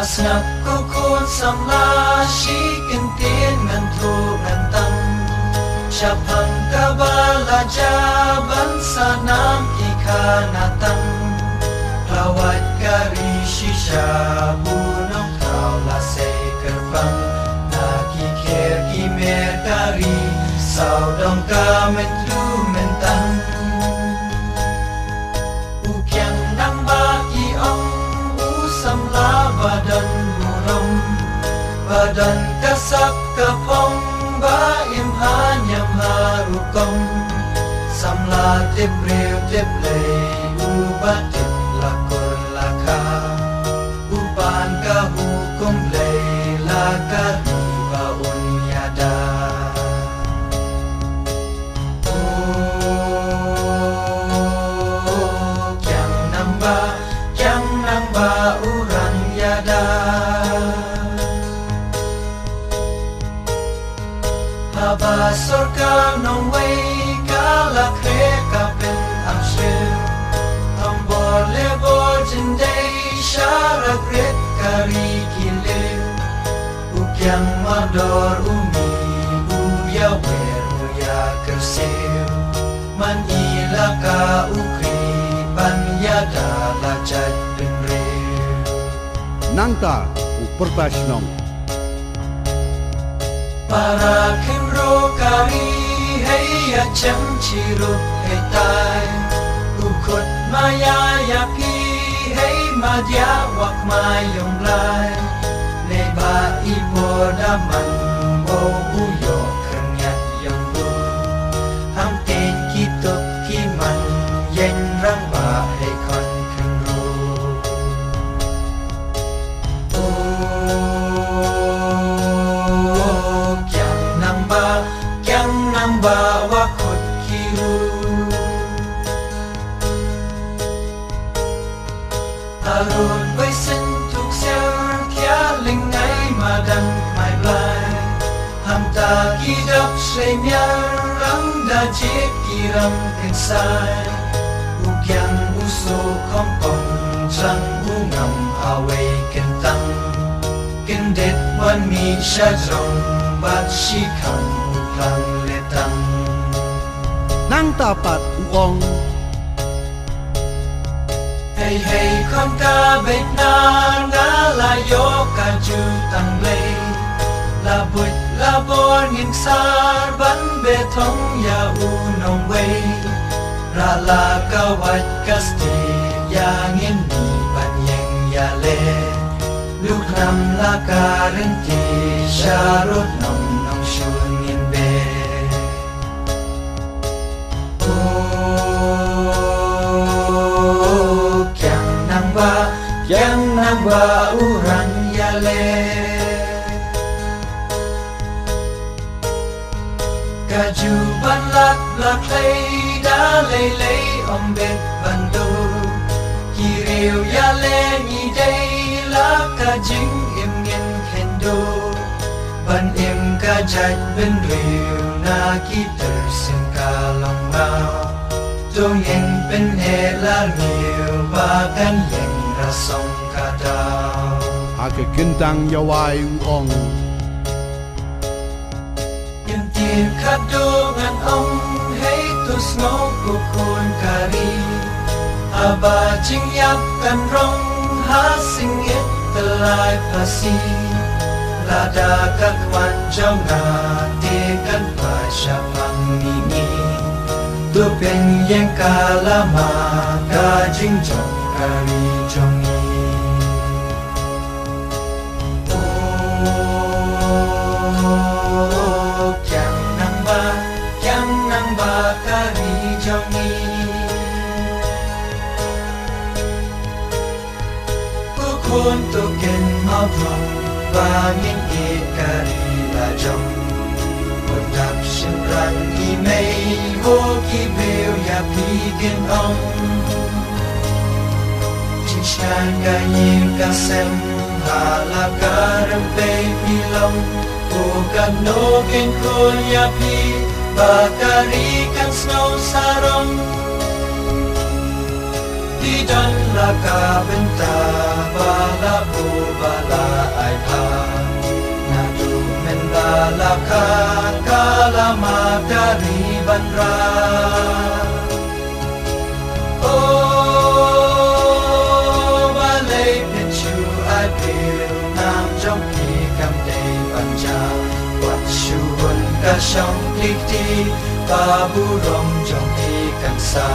snap ko kun samla shi kin tin ngan thu ngan tam Syapang kabala jaban sanam ikanatan Lawat kari shisha bunong kau lasai gerbang Nakikir kimer kari saudong kamen tu mentang Ukyang nang baki ong usam la badan burung Badan kasap kapong Baim hanyam harukong Samla tibriw tiblay Ubatip lakor laka Upan kahukong lay Laka riba unyada Oh, kyang namba urang yada Haba sorka nong way kala kre kapin amshir Ambor lebo jindai syarak red kari kilir Ukyang mador umi uya wer uya kersir Man ilaka ukri ban yada lajat binrir Nangta upertasnong Para kimro kari hey acham chirut hey tai Ukut maya yapi hey madya wak mayong lai Leba ibo daman bo uyo kenyat yang bu Hamtin kitop kiman yen rang ba hey kon kimro Ba wakut kiru Arun bay sentuk ser Kia lingai madang mai blai Hamta gidap semyar Rang da jik kiram kinsai Ukyang uso kompong Jang ungam away kentang Kendet wan mi syajrong Bat shikang uplang Nang tapat uong Hey hey kon ka bet na ngalayo ka jutang blay Labut labor nging sarban betong ya unong way Rala kawat kasti yangin ni banyeng yale Lukram lakarenti syarot nong nong syunin be Yang namba urang yale Kajuban lak lak lay da lay lay ombet bando Kiriw yale ni day la kajing im ngin kendo Ban im kajat ben riw na kitar sin kalong mau Dong yang ben hela riw bagan yang rasong kadao Ake kentang yawai uong Yung tir kadungan ong Hey tus ngau kukun kari Aba jingyap kan rong Hasingit telai pasi Lada kakwan jauh na Tekan pasya pangmimi Tupeng yang kalama Kajing jong kari jongi Oh kyang nang ba kari jongi Kukun tuken mabrong bangin it kari lajong Udap simran imay ho kibew ya pigin ong Chinchan ganyim kasem halakaram pay pilong Ukan nokin kun ya pi bakari kan snow sarong ที่ดันละกาเป็นตาบาลาบูบาลาไอพานาดูเมนบาลาคากาลามาการีบันราโอบาเลพิจูไอพิวนามจงพีคำเดบัญจาวัดชูวนกะชงพลิกทีบาบุรมจงพีกันสา